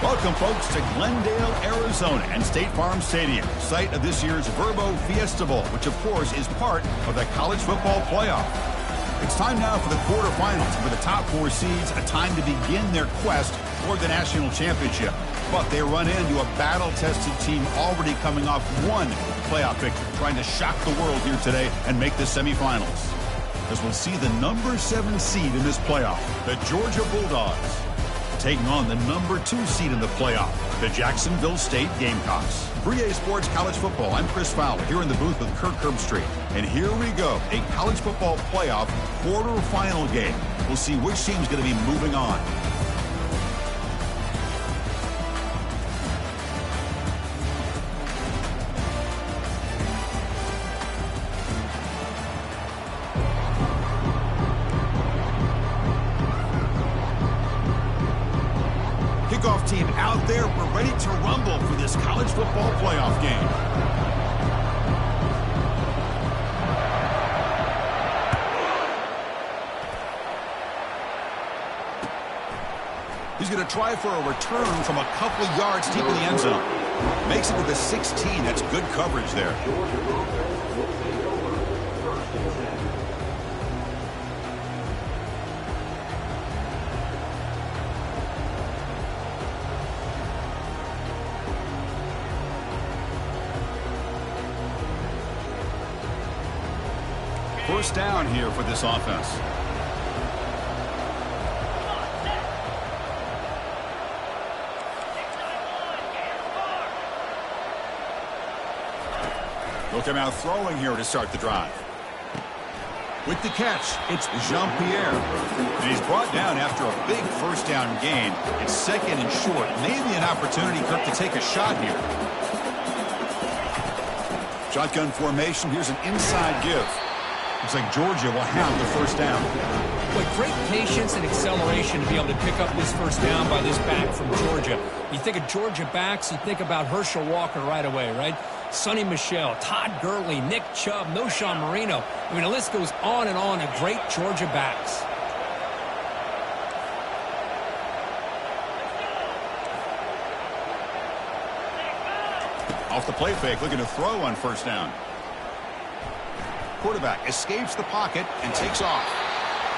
Welcome, folks, to Glendale, Arizona, and State Farm Stadium, site of this year's Verbo Fiesta Bowl, which, of course, is part of the college football playoff. It's time now for the quarterfinals, for the top 4 seeds, a time to begin their quest toward the national championship. But they run into a battle-tested team already coming off one playoff victory, trying to shock the world here today and make the semifinals. As we'll see the number 7 seed in this playoff, the Georgia Bulldogs, taking on the number 2 seed in the playoff, the Jacksonville State Gamecocks. For EA Sports College Football, I'm Chris Fowler here in the booth with Kirk Herbstreit. And here we go, a college football playoff quarterfinal game. We'll see which team's going to be moving on. Kickoff team out there. We're ready to rumble for this college football playoff game. He's going to try for a return from a couple yards deep in the end zone. Makes it to the 16. That's good coverage there. First down here for this offense. They'll come out throwing here to start the drive. With the catch, it's Jean-Pierre. And he's brought down after a big first down gain. It's second and short. Maybe an opportunity, Kirk, to take a shot here. Shotgun formation. Here's an inside give. Looks like Georgia will have the first down. Boy, great patience and acceleration to be able to pick up this first down by this back from Georgia. You think of Georgia backs, you think about Herschel Walker right away, right? Sonny Michel, Todd Gurley, Nick Chubb, Noshawn Marino. I mean, the list goes on and on of great Georgia backs. Off the play fake, looking to throw on first down. Quarterback escapes the pocket and takes off.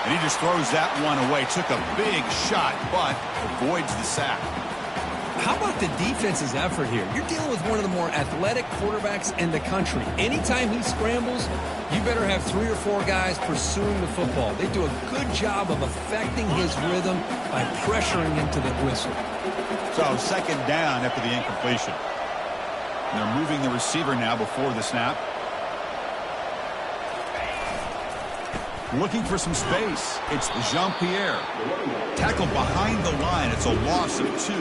And he just throws that one away. Took a big shot, but avoids the sack. How about the defense's effort here? You're dealing with one of the more athletic quarterbacks in the country. Anytime he scrambles, you better have 3 or 4 guys pursuing the football. They do a good job of affecting his rhythm by pressuring into the whistle. So second down after the incompletion. And they're moving the receiver now before the snap. Looking for some space. It's Jean-Pierre. Tackled behind the line. It's a loss of 2.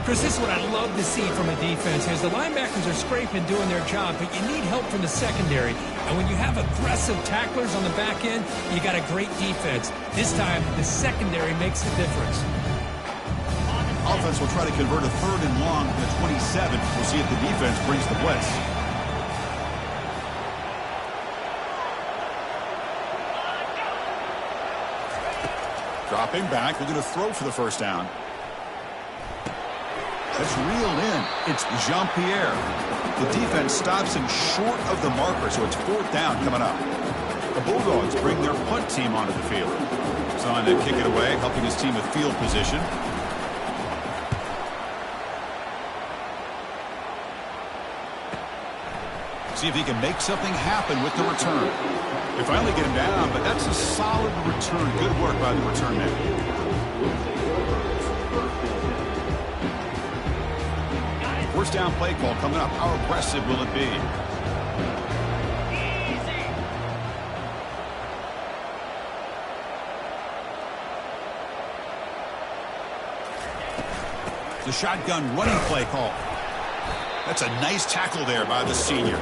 Chris, this is what I love to see from a defense is the linebackers are scraping, doing their job, but you need help from the secondary. And when you have aggressive tacklers on the back end, you got a great defense. This time, the secondary makes the difference. Offense will try to convert a 3rd and long to the 27. We'll see if the defense brings the blitz. Dropping back, looking to throw for the first down. That's reeled in. It's Jean-Pierre. The defense stops him short of the marker, so it's 4th down coming up. The Bulldogs bring their punt team onto the field. He's on to kick it away, helping his team with field position. See if he can make something happen with the return. They finally get him down, but that's a solid return. Good work by the return man. First down play call coming up. How aggressive will it be? The shotgun running play call. That's a nice tackle there by the senior.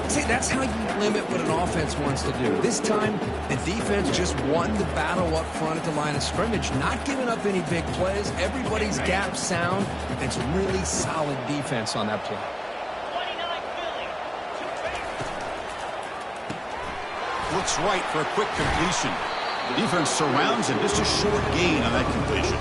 See, that's how you limit what an offense wants to do. This time, the defense just won the battle up front at the line of scrimmage, not giving up any big plays. Everybody's gap sound. It's really solid defense on that play. Looks right for a quick completion. The defense surrounds him. Just a short gain on that completion.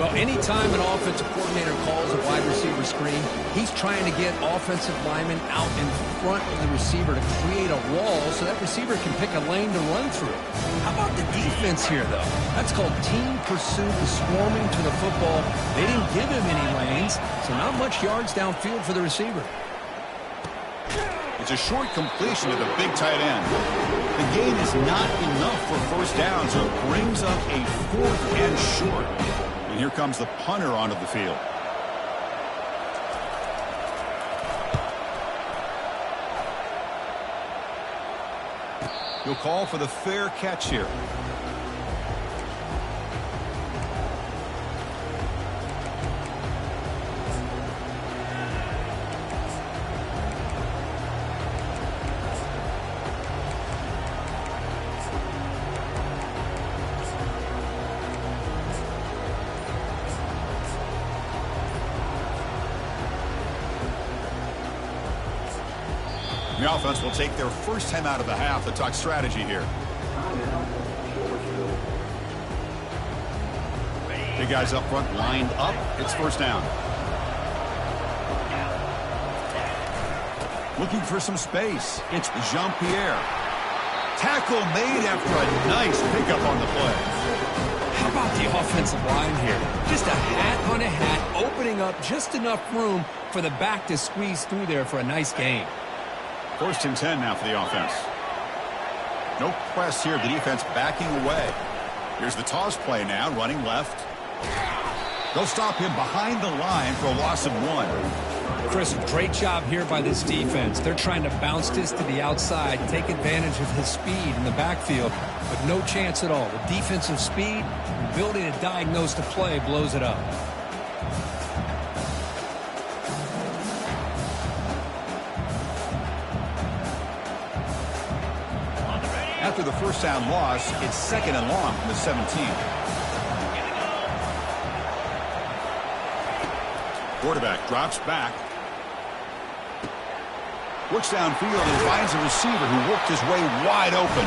Well, anytime an offensive coordinator calls a wide receiver screen, he's trying to get offensive linemen out in front of the receiver to create a wall so that receiver can pick a lane to run through. How about the defense here, though? That's called team pursuit and swarming to the football. They didn't give him any lanes, so not much yards downfield for the receiver. It's a short completion to the big tight end. The gain is not enough for first down, so it brings up a 4th and short. And here comes the punter onto the field. He'll call for the fair catch here. The offense will take their first time out of the half to talk strategy here. Big guys up front lined up. It's first down. Looking for some space. It's Jean-Pierre. Tackle made after a nice pickup on the play. How about the offensive line here? Just a hat on a hat, opening up just enough room for the back to squeeze through there for a nice gain. 1st and 10 now for the offense. No press here. The defense backing away. Here's the toss play now, running left. They'll stop him behind the line for a loss of 1. Chris, great job here by this defense. They're trying to bounce this to the outside, take advantage of his speed in the backfield, but no chance at all. The defensive speed, ability to diagnose the play, blows it up. After the first down loss, it's 2nd and long from the 17. Quarterback drops back. Works downfield and finds a receiver who worked his way wide open.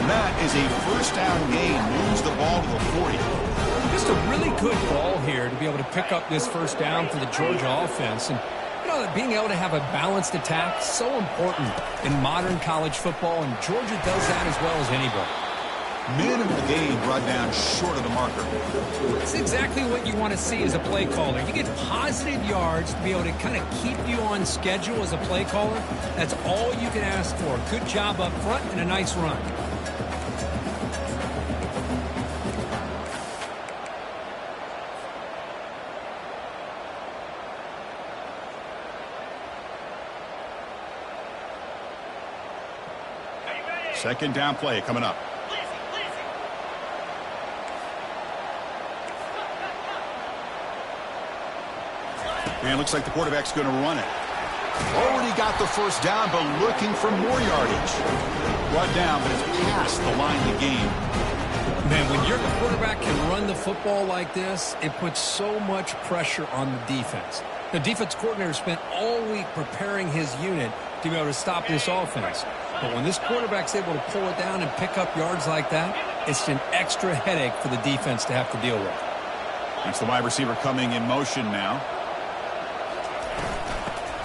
And that is a first down gain. Moves the ball to the 40. Just a really good ball here to be able to pick up this first down for the Georgia offense. And being able to have a balanced attack is so important in modern college football, and Georgia does that as well as anybody. Minimal gain brought down short of the marker. That's exactly what you want to see as a play caller. You get positive yards to be able to kind of keep you on schedule as a play caller. That's all you can ask for. Good job up front and a nice run. Second down play coming up. And looks like the quarterback's going to run it. Already got the first down, but looking for more yardage. Brought down, but it's past the line of the game. Man, when your quarterback can run the football like this, it puts so much pressure on the defense. The defense coordinator spent all week preparing his unit to be able to stop this offense. But when this quarterback's able to pull it down and pick up yards like that, it's an extra headache for the defense to have to deal with. It's the wide receiver coming in motion now.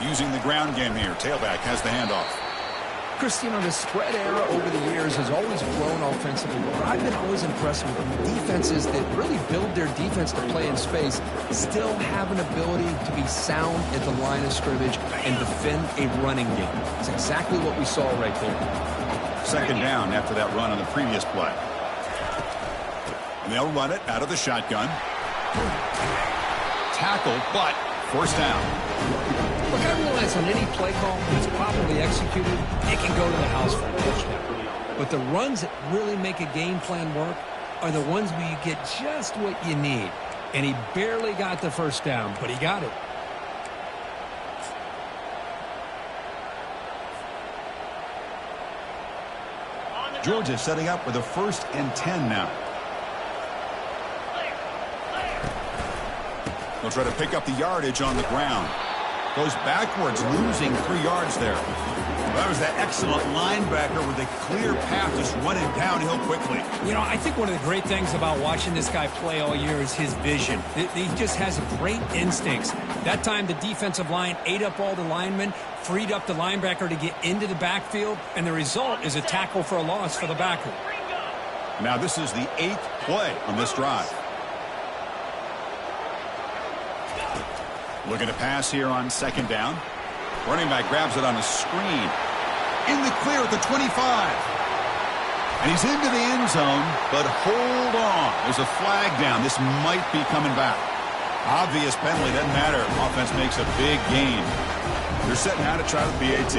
Using the ground game here. Tailback has the handoff. Chris, you know, the spread era over the years has always grown offensively, but I've been always impressed with defenses that really build their defense to play in space, still have an ability to be sound at the line of scrimmage and defend a running game. It's exactly what we saw right there. Second down after that run on the previous play. And they'll run it out of the shotgun. Tackled, but first down. Look, I realize on any play call that's properly executed, it can go to the house for a touchdown. But the runs that really make a game plan work are the ones where you get just what you need. And he barely got the first down, but he got it. Georgia setting up with a 1st and 10 now. They'll try to pick up the yardage on the ground. Goes backwards, losing 3 yards there. That was that excellent linebacker with a clear path just running downhill quickly. You know, I think one of the great things about watching this guy play all year is his vision. He just has great instincts. That time the defensive line ate up all the linemen, freed up the linebacker to get into the backfield, and the result is a tackle for a loss for the backer. Now this is the 8th play on this drive. Looking to pass here on second down. Running back grabs it on a screen. In the clear at the 25. And he's into the end zone, but hold on. There's a flag down. This might be coming back. Obvious penalty, doesn't matter. Offense makes a big gain. They're setting out to try the PAT.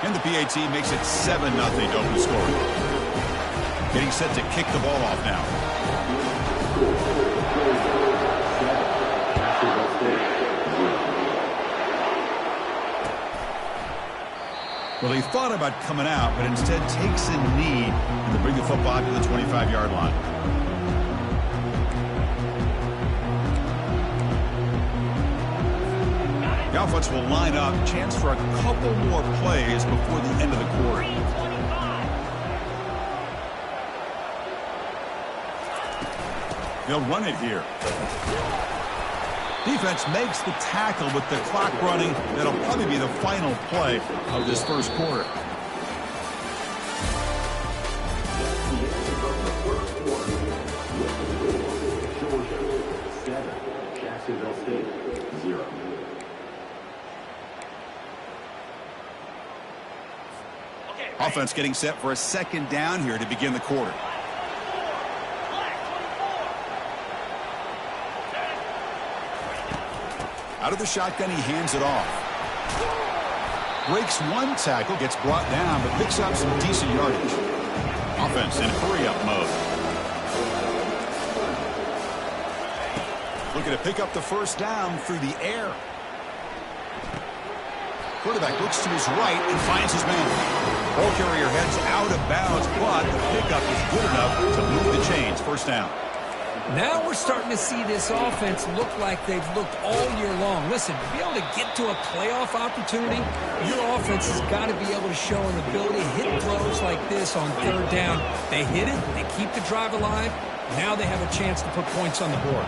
And the PAT makes it 7-0 to open scoring. Getting set to kick the ball off now. Well, he thought about coming out, but instead takes a knee to bring the football to the 25-yard line. The offense will line up. Chance for a couple more plays before the end of the quarter. They'll run it here. Defense makes the tackle with the clock running. That'll probably be the final play of this first quarter. Offense getting set for a second down here to begin the quarter. Out of the shotgun, he hands it off. Breaks one tackle, gets brought down, but picks up some decent yardage. Offense in hurry-up mode. Looking to pick up the first down through the air. Quarterback looks to his right and finds his man. Ball carrier heads out of bounds, but the pickup is good enough to move the chains. First down. Now we're starting to see this offense look like they've looked all year long. Listen, to be able to get to a playoff opportunity, your offense has got to be able to show an ability to hit throws like this on third down. They hit it, they keep the drive alive. Now they have a chance to put points on the board.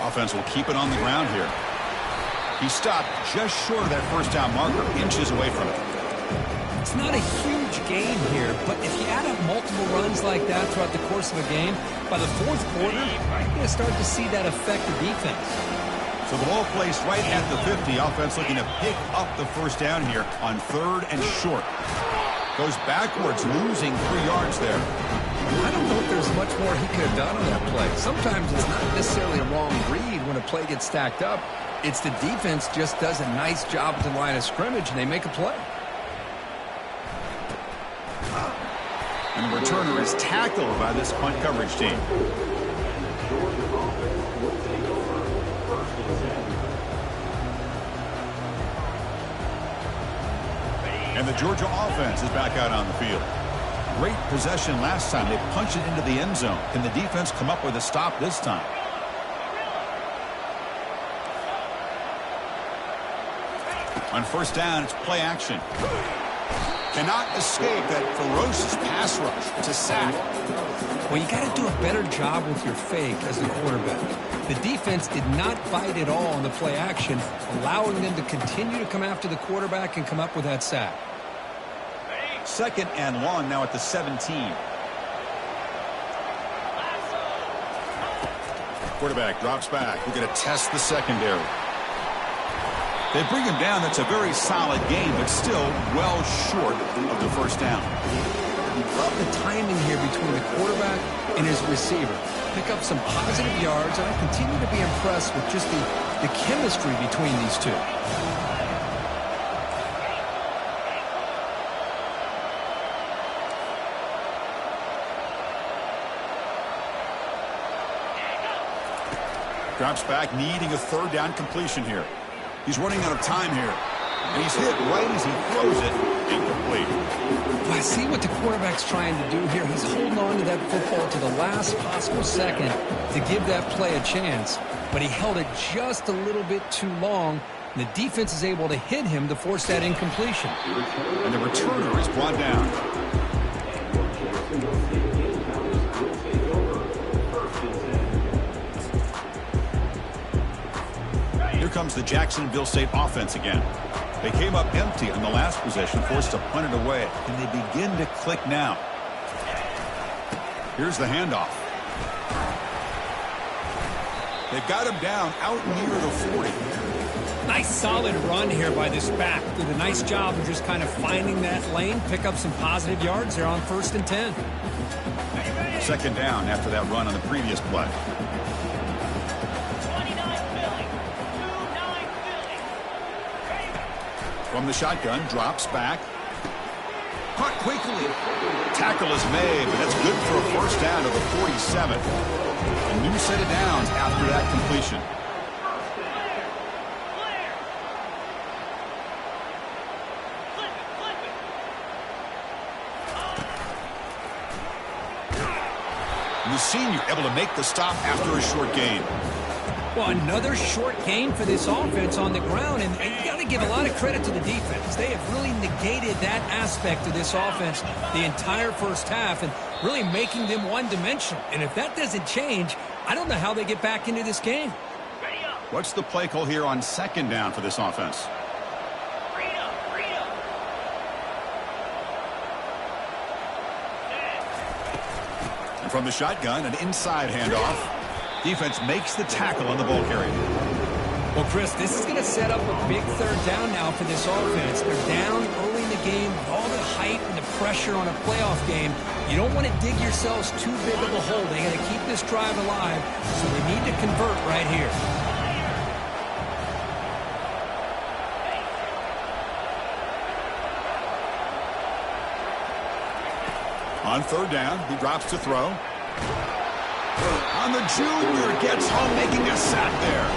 Offense will keep it on the ground here. He stopped just short of that first down marker, inches away from it. It's not a huge gain here, but if you add up multiple runs like that throughout the course of a game, by the fourth quarter, you're going to start to see that affect the defense. So the ball placed right at the 50. Offense looking to pick up the first down here on third and short. Goes backwards, losing 3 yards there. I don't know if there's much more he could have done on that play. Sometimes it's not necessarily a wrong read when a play gets stacked up. It's the defense just does a nice job at the line of scrimmage, and they make a play. And the returner is tackled by this punt coverage team. And the Georgia offense is back out on the field. Great possession last time. They punched it into the end zone. Can the defense come up with a stop this time? On first down, it's play action. Cannot escape that ferocious pass rush. It's a sack. Well, you got to do a better job with your fake as the quarterback. The defense did not bite at all on the play action, allowing them to continue to come after the quarterback and come up with that sack. 2nd and 1 now at the 17. Quarterback drops back. We're going to test the secondary. They bring him down. That's a very solid game, but still well short of the first down. Love the timing here between the quarterback and his receiver. Pick up some positive yards, and I continue to be impressed with just the chemistry between these two. Drops back, needing a 3rd down completion here. He's running out of time here. And he's hit right as he throws it. Incomplete. Well, I see what the quarterback's trying to do here. He's holding on to that football to the last possible second to give that play a chance. But he held it just a little bit too long. And the defense is able to hit him to force that incompletion. And the returner is brought down. Here comes the Jacksonville State offense again. They came up empty on the last possession, forced to punt it away. And they begin to click now. Here's the handoff. They've got him down out near the 40. Nice solid run here by this back. Did a nice job of just kind of finding that lane, pick up some positive yards there on 1st and 10. 2nd down after that run on the previous play. From the shotgun, drops back. Caught quickly. Tackle is made, but that's good for a 1st down to the 47. A new set of downs after that completion. And the senior able to make the stop after a short gain. Well, another short gain for this offense on the ground, and you got to give a lot of credit to the defense. They have really negated that aspect of this offense the entire first half and really making them one-dimensional. And if that doesn't change, I don't know how they get back into this game. What's the play call here on 2nd down for this offense? And from the shotgun, an inside handoff. Defense makes the tackle on the ball carrier. Well, Chris, this is going to set up a big 3rd down now for this offense. They're down early in the game with all the hype and the pressure on a playoff game. You don't want to dig yourselves too big of a hole. They got to keep this drive alive, so they need to convert right here. On 3rd down, he drops to throw. On the junior, gets home, making a sack there.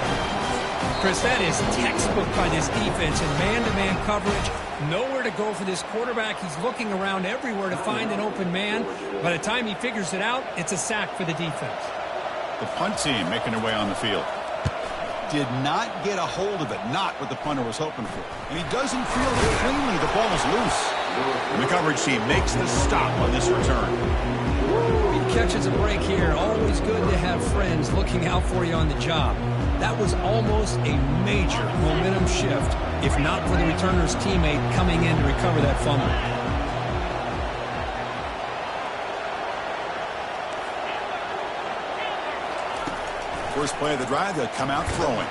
Chris, that is textbook by this defense in man-to-man coverage. Nowhere to go for this quarterback. He's looking around everywhere to find an open man. By the time he figures it out, it's a sack for the defense. The punt team making their way on the field. Did not get a hold of it. Not what the punter was hoping for. And he doesn't feel it cleanly. The ball is loose. And the coverage team makes the stop on this return. He catches a break here. Always good to have friends looking out for you on the job. That was almost a major momentum shift, if not for the returner's teammate coming in to recover that fumble. First play of the drive, they'll come out throwing.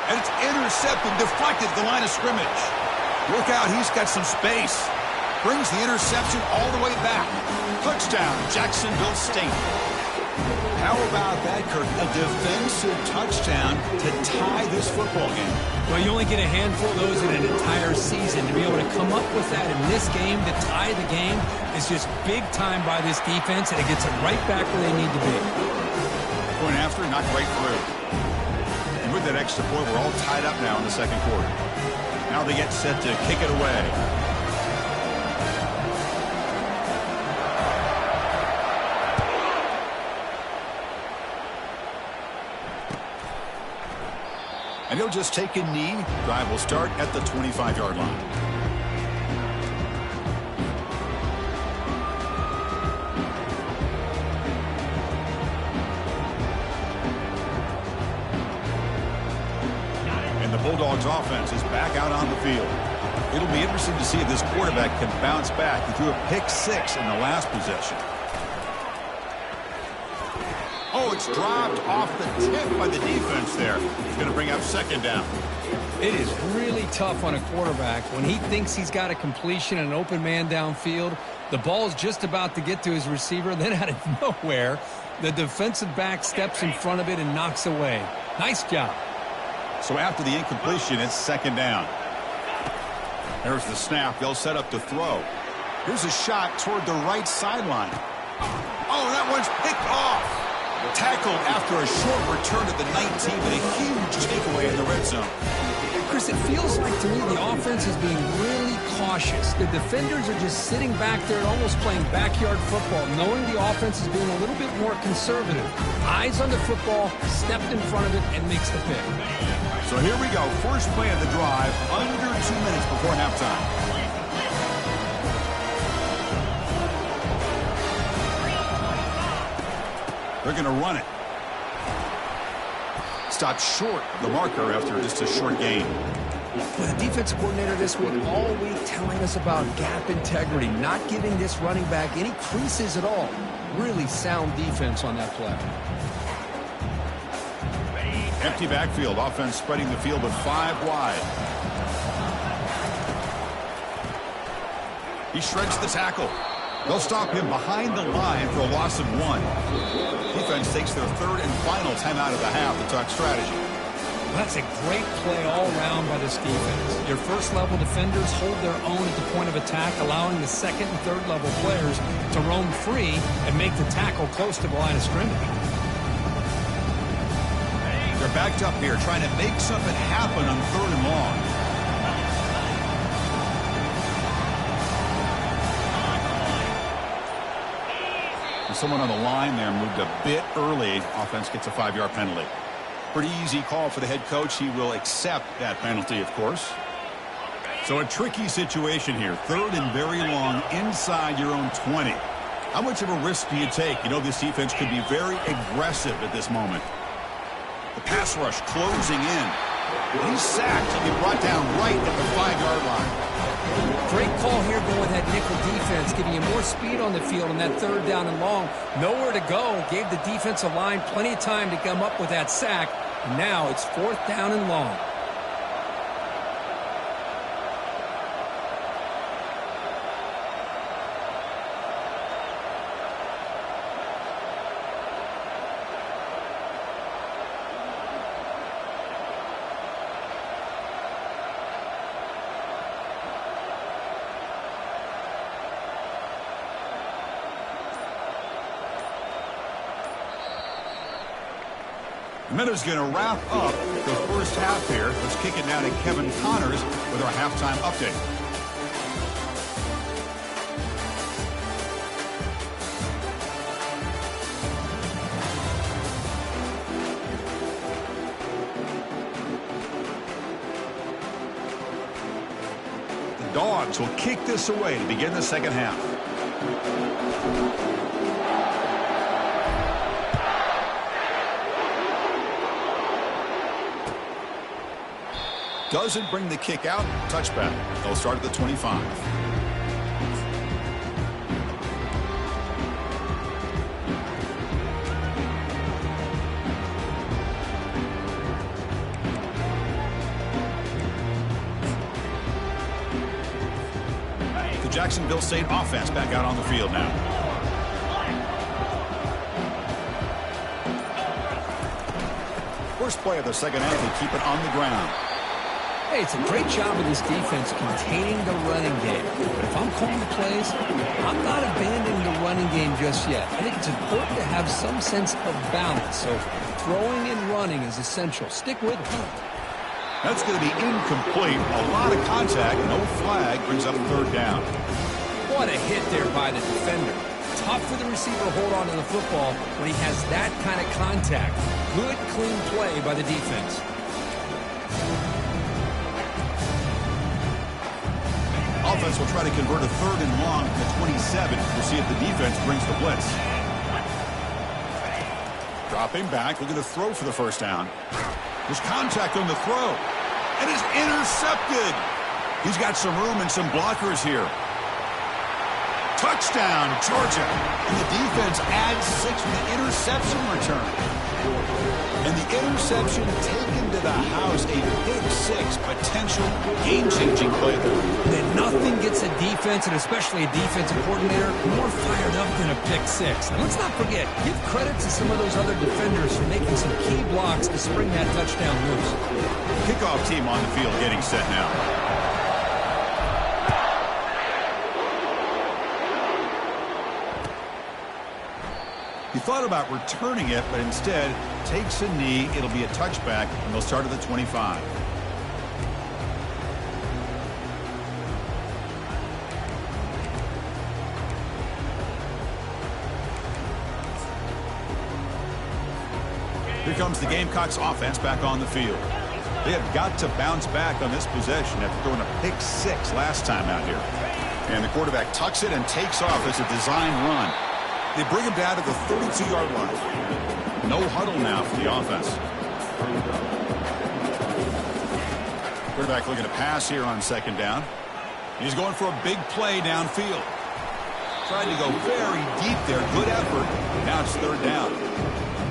And it's intercepted, deflected at the line of scrimmage. Look out, he's got some space. Brings the interception all the way back. Touchdown, Jacksonville State. How about that, Kirk? A defensive touchdown to tie this football game. Well, you only get a handful of those in an entire season. To be able to come up with that in this game to tie the game is just big time by this defense, and it gets them right back where they need to be. Point after, not quite through. And with that extra point, we're all tied up now in the second quarter. Now they get set to kick it away. And he'll just take a knee. Drive will start at the 25-yard line. Bulldogs offense is back out on the field. It'll be interesting to see if this quarterback can bounce back. He threw a pick-6 in the last possession. Oh, it's dropped off the tip by the defense there. He's going to bring up second down. It is really tough on a quarterback when he thinks he's got a completion and an open man downfield. The ball is just about to get to his receiver. Then out of nowhere, the defensive back steps in front of it and knocks away. Nice job. So after the incompletion, it's second down. There's the snap. They'll set up to throw. Here's a shot toward the right sideline. Oh, that one's picked off. Tackled after a short return at the 19 with a huge takeaway in the red zone. Chris, it feels like to me the offense is being really cautious. The defenders are just sitting back there and almost playing backyard football, knowing the offense is being a little bit more conservative. Eyes on the football, stepped in front of it, and makes the pick. So here we go. First play of the drive, under 2 minutes before halftime. They're going to run it. Stopped short of the marker after just a short gain. Well, the defensive coordinator this week all week telling us about gap integrity, not giving this running back any creases at all. Really sound defense on that play. Empty backfield. Offense spreading the field with 5 wide. He shreds the tackle. They'll stop him behind the line for a loss of 1. Defense takes their third and final timeout of the half to talk strategy. Well, that's a great play all around by this defense. Your first-level defenders hold their own at the point of attack, allowing the second and third-level players to roam free and make the tackle close to the line of scrimmage. They're backed up here, trying to make something happen on third and long. Someone on the line there moved a bit early. Offense gets a 5-yard penalty. Pretty easy call for the head coach. He will accept that penalty, of course. So a tricky situation here. Third and very long inside your own 20. How much of a risk do you take? You know this defense could be very aggressive at this moment. The pass rush closing in. He's sacked. He'll be brought down right at the 5-yard line. Great call here going with that nickel defense, giving you more speed on the field on that third down and long. Nowhere to go. Gave the defensive line plenty of time to come up with that sack. And now it's 4th down and long. Miller's going to wrap up the first half here. Let's kick it now to Kevin Connors with our halftime update. The Dogs will kick this away to begin the second half. Doesn't bring the kick out. Touchback. They'll start at the 25. The Jacksonville State offense back out on the field now. First play of the second half, they keep it on the ground. Hey, it's a great job of this defense containing the running game. But if I'm calling the plays, I'm not abandoning the running game just yet. I think it's important to have some sense of balance. So throwing and running is essential. Stick with it. That's going to be incomplete. A lot of contact. No flag. Brings up third down. What a hit there by the defender. Tough for the receiver to hold on to the football when he has that kind of contact. Good, clean play by the defense. Offense will try to convert a third and long to the 27. We'll see if the defense brings the blitz. Dropping back, looking to throw for the first down. There's contact on the throw. and is intercepted. He's got some room and some blockers here. Touchdown, Georgia. And the defense adds 6 with the interception return. And the interception taken to the house, a big 6, potential game-changing play there. Then nothing gets a defense, and especially a defensive coordinator, more fired up than a pick 6. And let's not forget, give credit to some of those other defenders for making some key blocks to spring that touchdown loose. Kickoff team on the field getting set now. He thought about returning it, but instead takes a knee. It'll be a touchback, and they'll start at the 25. Here comes the Gamecocks offense back on the field. They have got to bounce back on this possession after throwing a pick 6 last time out here. And the quarterback tucks it and takes off as a design run. They bring him down to the 32-yard line. No huddle now for the offense. Quarterback looking to pass here on second down. He's going for a big play downfield. Trying to go very deep there. Good effort. Now it's third down.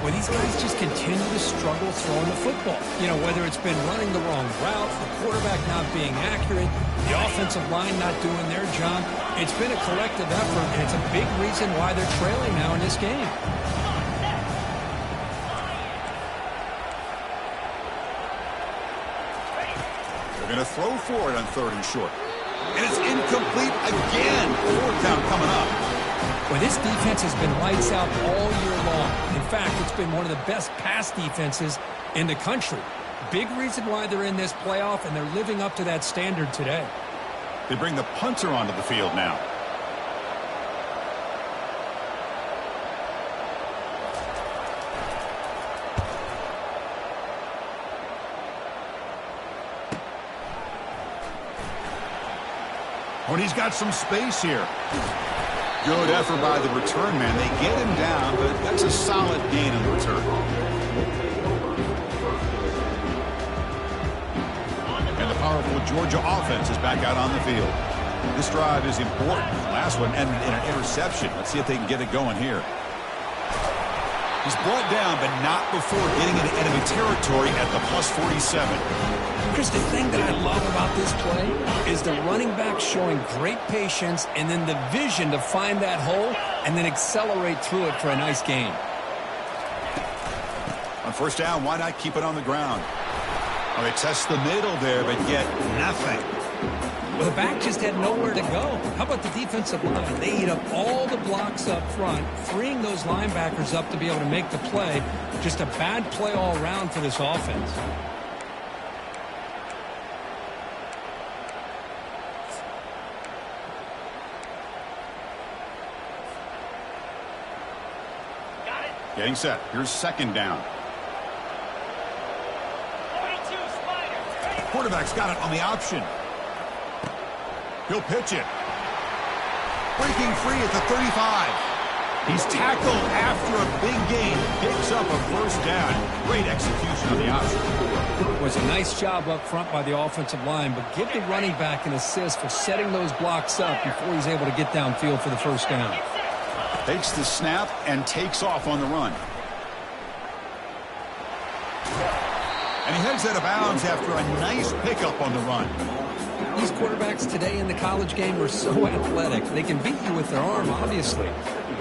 Well, these guys just continue to struggle throwing the football. You know, whether it's been running the wrong route, the quarterback not being accurate, the offensive line not doing their job. It's been a collective effort, and it's a big reason why they're trailing now in this game. They're going to throw for it on third and short. And it's incomplete again. Fourth down coming up. Well, this defense has been lights out all year long. In fact, it's been one of the best pass defenses in the country. Big reason why they're in this playoff, and they're living up to that standard today. They bring the punter onto the field now. When he's got some space here. Good effort by the return man. They get him down, but that's a solid gain on the return. And the powerful Georgia offense is back out on the field. This drive is important. The last one ended in an interception. Let's see if they can get it going here. He's brought down, but not before getting into enemy territory at the plus 47. Chris, the thing that I love about this play is the running back showing great patience and then the vision to find that hole and then accelerate through it for a nice gain. On first down, why not keep it on the ground? Well, they test the middle there, but get nothing. Well, the back just had nowhere to go. How about the defensive line? They eat up all the blocks up front, freeing those linebackers up to be able to make the play. Just a bad play all around for this offense. Getting set. Here's second down. Quarterback's got it on the option. He'll pitch it. Breaking free at the 35. He's tackled after a big gain. Picks up a first down. Great execution on the option. It was a nice job up front by the offensive line, but give the running back an assist for setting those blocks up before he's able to get downfield for the first down. Takes the snap and takes off on the run. And he heads out of bounds after a nice pickup on the run. These quarterbacks today in the college game are so athletic. They can beat you with their arm, obviously.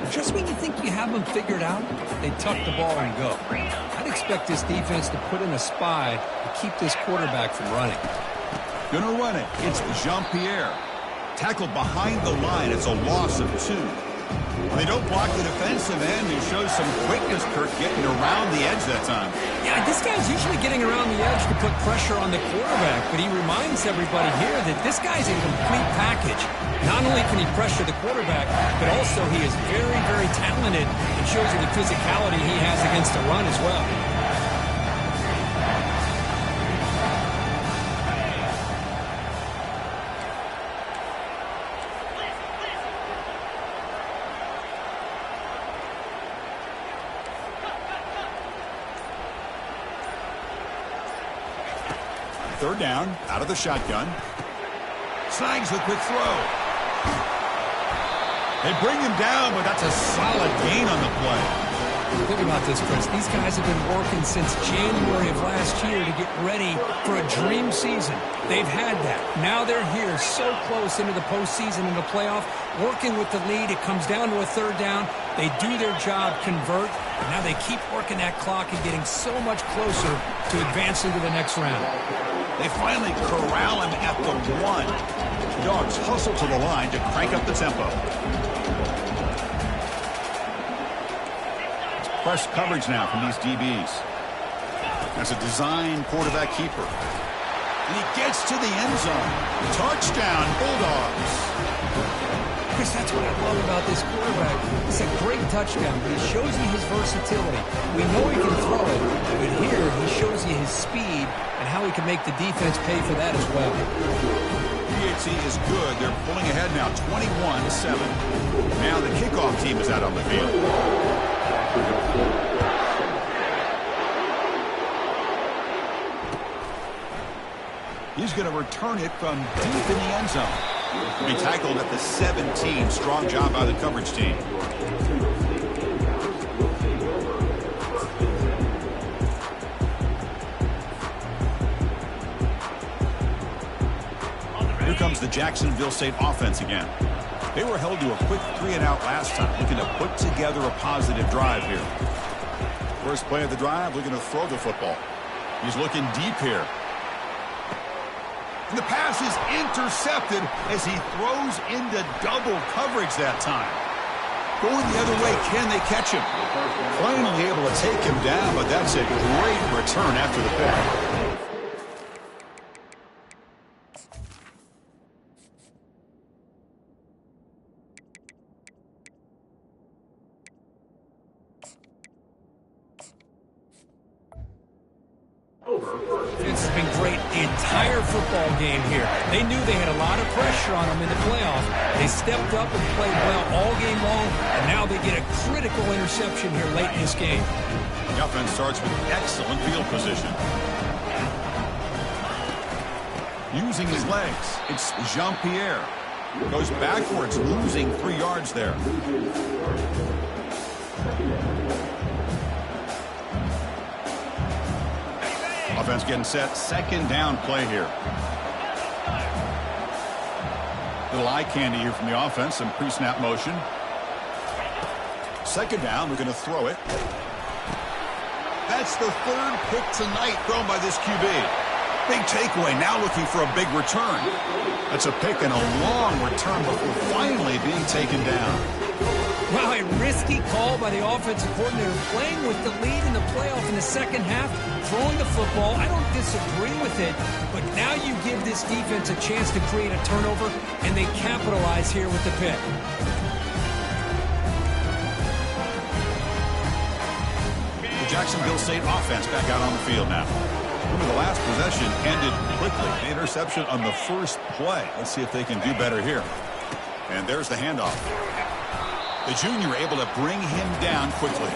Just when you think you have them figured out, they tuck the ball and go. I'd expect this defense to put in a spy to keep this quarterback from running. Gonna run it. It's Jean-Pierre. Tackled behind the line. It's a loss of 2. They don't block the defensive end, who shows some quickness, Kirk, getting around the edge that time. Yeah, this guy's usually getting around the edge to put pressure on the quarterback, but he reminds everybody here that this guy's a complete package. Not only can he pressure the quarterback, but also he is very, very talented and shows you the physicality he has against the run as well. third down, out of the shotgun. Snags the quick throw. They bring him down, but that's a solid gain on the play. Think about this, Chris. These guys have been working since January of last year to get ready for a dream season. They've had that. Now they're here so close into the postseason and the playoff, working with the lead. It comes down to a third down. They do their job, convert, and now they keep working that clock and getting so much closer to advancing to the next round. They finally corral him at the 1. The Dogs hustle to the line to crank up the tempo. Press coverage now from these DBs. That's a design quarterback keeper. And he gets to the end zone. Touchdown, Bulldogs. Chris, that's what I love about this quarterback. It's a great touchdown, but he shows you his versatility. We know he can throw it, but here he shows you his speed and how he can make the defense pay for that as well. PAT is good. They're pulling ahead now, 21-7. Now the kickoff team is out on the field. He's going to return it from deep in the end zone. He'll be tackled at the 17. Strong job by the coverage team. Here comes the Jacksonville State offense again. They were held to a quick 3-and-out last time, looking to put together a positive drive here. First play of the drive, looking to throw the football. He's looking deep here. And the pass is intercepted as he throws into double coverage that time. Going the other way, can they catch him? Finally able to take him down, but that's a great return after the pick. Defense has been great the entire football game here. They knew they had a lot of pressure on them in the playoff. They stepped up and played well all game long, and now they get a critical interception here late in this game. The offense starts with excellent field position. Using his legs, it's Jean-Pierre. Goes backwards, losing 3 yards there. Offense getting set. Second down play here. Little eye candy here from the offense. Some pre-snap motion. Second down. We're going to throw it. That's the 3rd pick tonight thrown by this QB. Big takeaway. Now looking for a big return. That's a pick and a long return before finally being taken down. Wow, a risky call by the offensive coordinator, playing with the lead in the playoff in the second half, throwing the football. I don't disagree with it, but now you give this defense a chance to create a turnover, and they capitalize here with the pick. The Jacksonville State offense back out on the field now. Remember, the last possession ended quickly. The interception on the first play. Let's see if they can do better here. And there's the handoff. The junior able to bring him down quickly.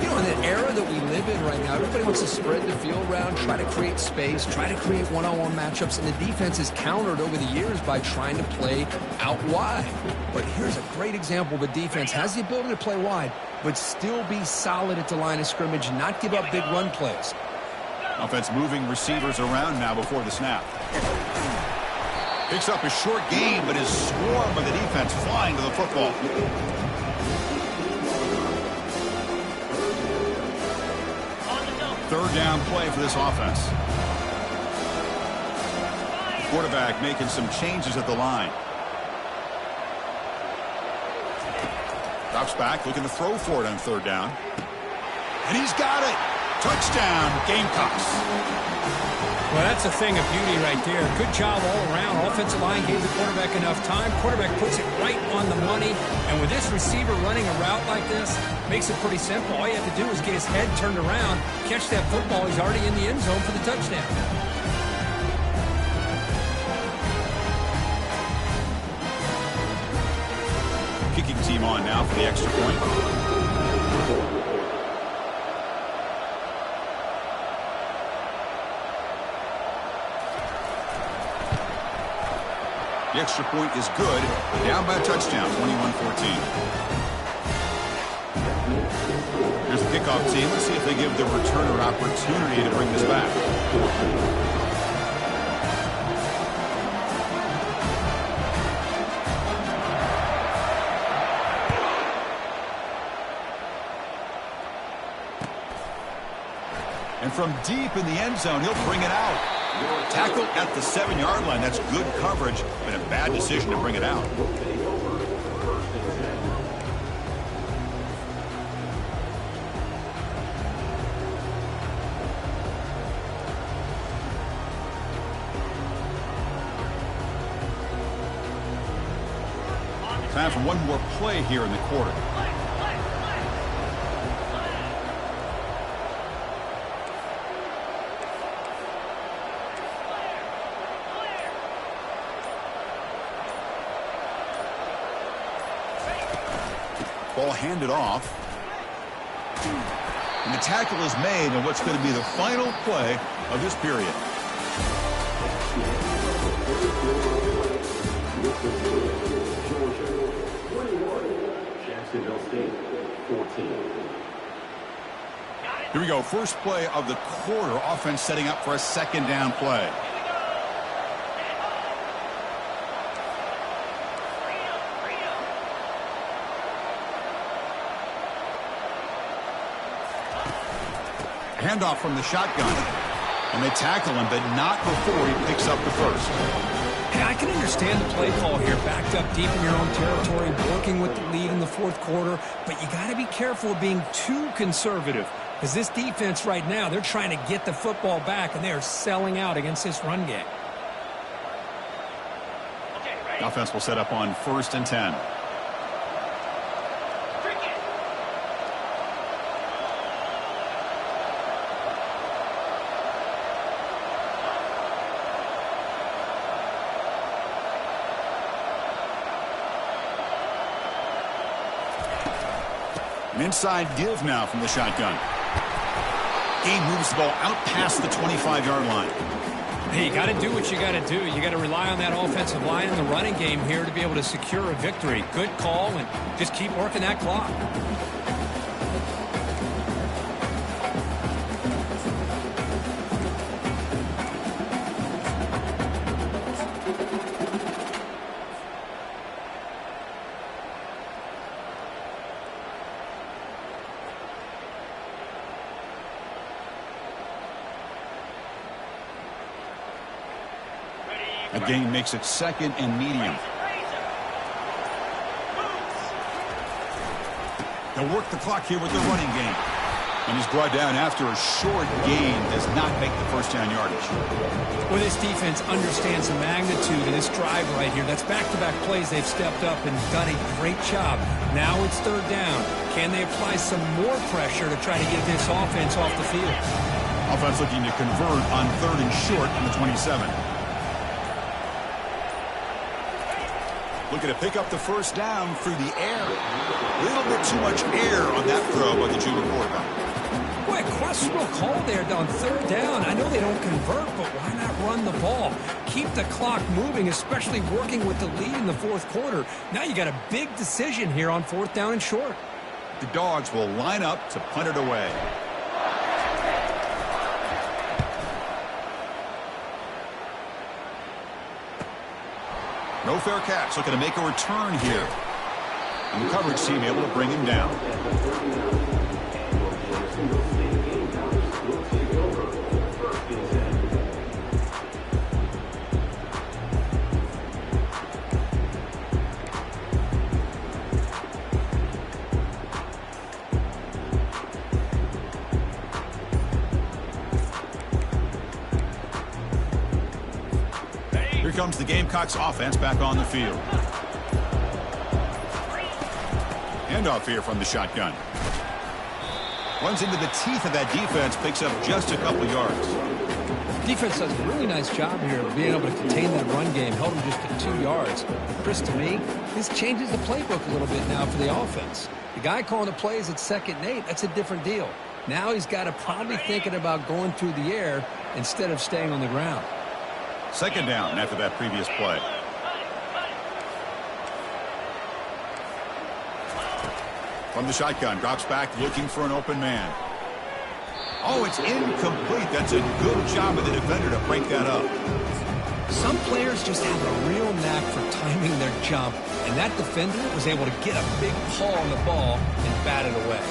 You know, in the era that we live in right now, everybody wants to spread the field around, try to create space, try to create one-on-one matchups, and the defense is countered over the years by trying to play out wide. But here's a great example of a defense has the ability to play wide, but still be solid at the line of scrimmage and not give up big run plays. Offense moving receivers around now before the snap. Picks up a short gain, but is swarmed by the defense flying to the football. Third down play for this offense. Quarterback making some changes at the line. Drops back, looking to throw for it on third down. And he's got it. Touchdown, Gamecocks. Well, that's a thing of beauty right there. Good job all around. Offensive line gave the quarterback enough time. Quarterback puts it right on the money. And with this receiver running a route like this, makes it pretty simple. All you have to do is get his head turned around, catch that football. He's already in the end zone for the touchdown. Kicking team on now for the extra point. The extra point is good. Down by a touchdown, 21-14. Here's the kickoff team. Let's see if they give the returner opportunity to bring this back. And from deep in the end zone, he'll bring it out. Tackle at the 7-yard line. That's good coverage, but a bad decision to bring it out. Time for one more play here in the quarter. Ball handed off. And the tackle is made on what's going to be the final play of this period. Here we go. First play of the quarter. Offense setting up for a second down play. Handoff from the shotgun. And they tackle him, but not before he picks up the first. Hey, I can understand the play call here, backed up deep in your own territory, working with the lead in the fourth quarter, but you got to be careful of being too conservative, because this defense right now, they're trying to get the football back, and they are selling out against this run game. The offense will set up on 1st and 10. An inside give now from the shotgun. He moves the ball out past the 25-yard line. Hey, you got to do what you got to do. You got to rely on that offensive line in the running game here to be able to secure a victory. Good call, and just keep working that clock. A gain makes it 2nd and medium. They'll work the clock here with the running game. And he's brought down after a short gain. Does not make the first down yardage. Well, this defense understands the magnitude of this drive right here. That's back-to-back plays. They've stepped up and done a great job. Now it's 3rd down. Can they apply some more pressure to try to get this offense off the field? Offense looking to convert on 3rd and short on the 27. Looking to pick up the first down through the air. A little bit too much air on that throw by the junior quarterback. Boy, questionable call there on 3rd down. I know they don't convert, but why not run the ball? Keep the clock moving, especially working with the lead in the fourth quarter. Now you got a big decision here on 4th down and short. The Dogs will line up to punt it away. No fair catch, looking to make a return here. And the coverage team able to bring him down. Here comes the Gamecocks offense back on the field. Handoff here from the shotgun. Runs into the teeth of that defense, picks up just a couple yards. Defense does a really nice job here of being able to contain that run game, held him just to 2 yards. Chris, to me, this changes the playbook a little bit now for the offense. The guy calling the plays at 2nd and 8, that's a different deal. Now he's got to probably thinking about going through the air instead of staying on the ground. 2nd down after that previous play. From the shotgun, drops back looking for an open man. Oh, it's incomplete. That's a good job of the defender to break that up. Some players just have a real knack for timing their jump, and that defender was able to get a big paw on the ball and bat it away.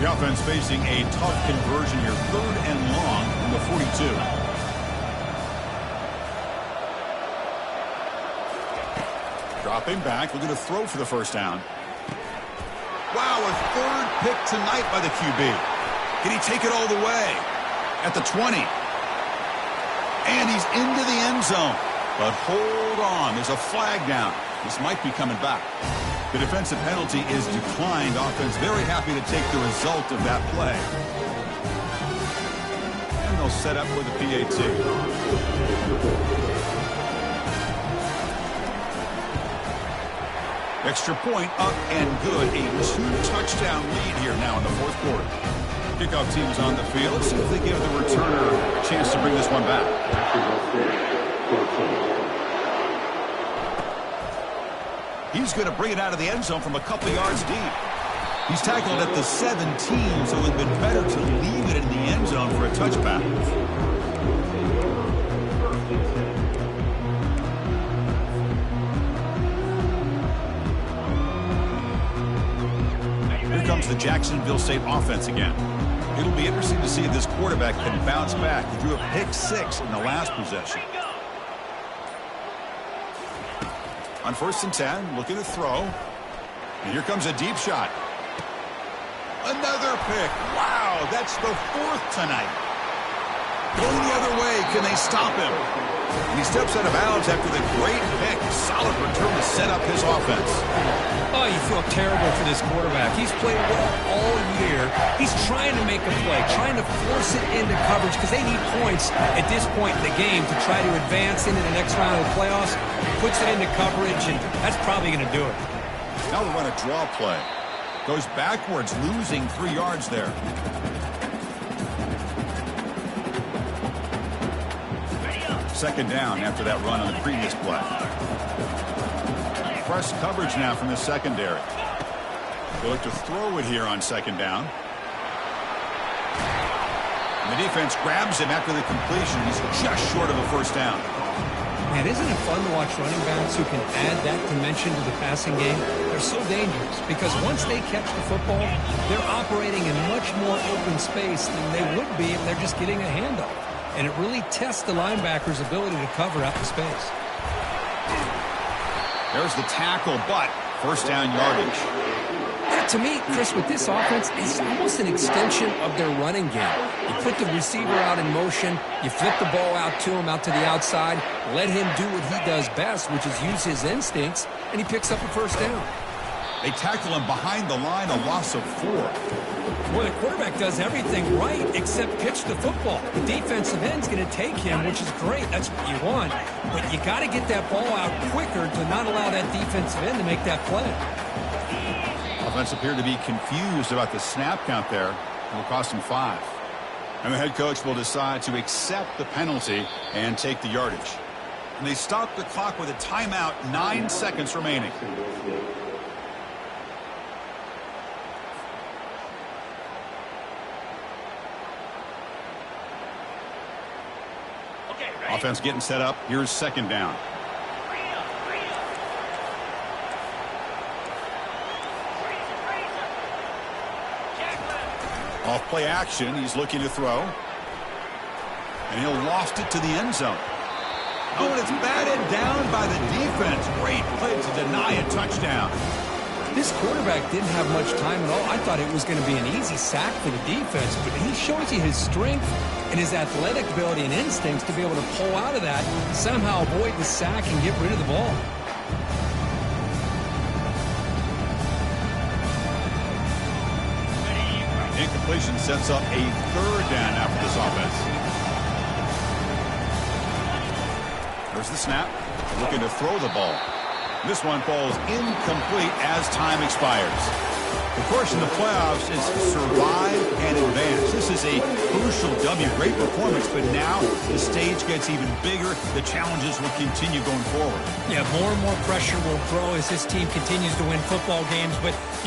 The offense facing a tough conversion here, 3rd and long from the 42. Dropping back, looking to throw for the first down. Wow, a 3rd pick tonight by the QB. Can he take it all the way? At the 20. And he's into the end zone. But hold on, there's a flag down. This might be coming back. The defensive penalty is declined. Offense very happy to take the result of that play. And they'll set up for the PAT. Extra point up and good. A 2-touchdown lead here now in the 4th quarter. Kickoff team is on the field. Let's see if they give the returner a chance to bring this one back. He's going to bring it out of the end zone from a couple yards deep. He's tackled at the 17, so it would have been better to leave it in the end zone for a touchback. Here comes the Jacksonville State offense again. It'll be interesting to see if this quarterback can bounce back. He threw a pick 6 in the last possession. On 1st and 10, looking to throw. And here comes a deep shot. Another pick. Wow, that's the 4th tonight. Going the other way, can they stop him? And he steps out of bounds after the great pick. Solid return to set up his offense. Oh, you feel terrible for this quarterback. He's played well all year. He's trying to make a play, trying to force it into coverage because they need points at this point in the game to try to advance into the next round of the playoffs. Puts it into coverage, and that's probably going to do it. Now we run a draw play. Goes backwards, losing 3 yards there. Second down after that run on the previous play. Press coverage now from the secondary. They look to throw it here on 2nd down. And the defense grabs him after the completion. He's just short of a 1st down. Man, isn't it fun to watch running backs who can add that dimension to the passing game? They're so dangerous because once they catch the football, they're operating in much more open space than they would be if they're just getting a handoff. And it really tests the linebacker's ability to cover out the space. There's the tackle, but 1st down yardage. Yeah, to me, Chris, with this offense, it's almost an extension of their running game. You put the receiver out in motion, you flip the ball out to him, out to the outside, let him do what he does best, which is use his instincts, and he picks up a 1st down. They tackle him behind the line, a loss of 4. Well, the quarterback does everything right except pitch the football. The defensive end's going to take him, which is great. That's what you want. But you got to get that ball out quicker to not allow that defensive end to make that play. Offense appeared to be confused about the snap count there. It will cost him 5. And the head coach will decide to accept the penalty and take the yardage. And they stop the clock with a timeout, 9 seconds remaining. Offense getting set up. Here's 2nd down. Off play action. He's looking to throw. And he'll loft it to the end zone. Oh, and it's batted down by the defense. Great play to deny a touchdown. This quarterback didn't have much time at all. I thought it was going to be an easy sack for the defense, but he shows you his strength and his athletic ability and instincts to be able to pull out of that, somehow avoid the sack and get rid of the ball. Incompletion sets up a 3rd down now for this offense. There's the snap. Looking to throw the ball. This one falls incomplete as time expires. Of course, in the playoffs, it's survive and advance. This This is a crucial W. Great performance, but now the stage gets even bigger. The challenges will continue going forward. Yeah, more and more pressure will grow as this team continues to win football games, but you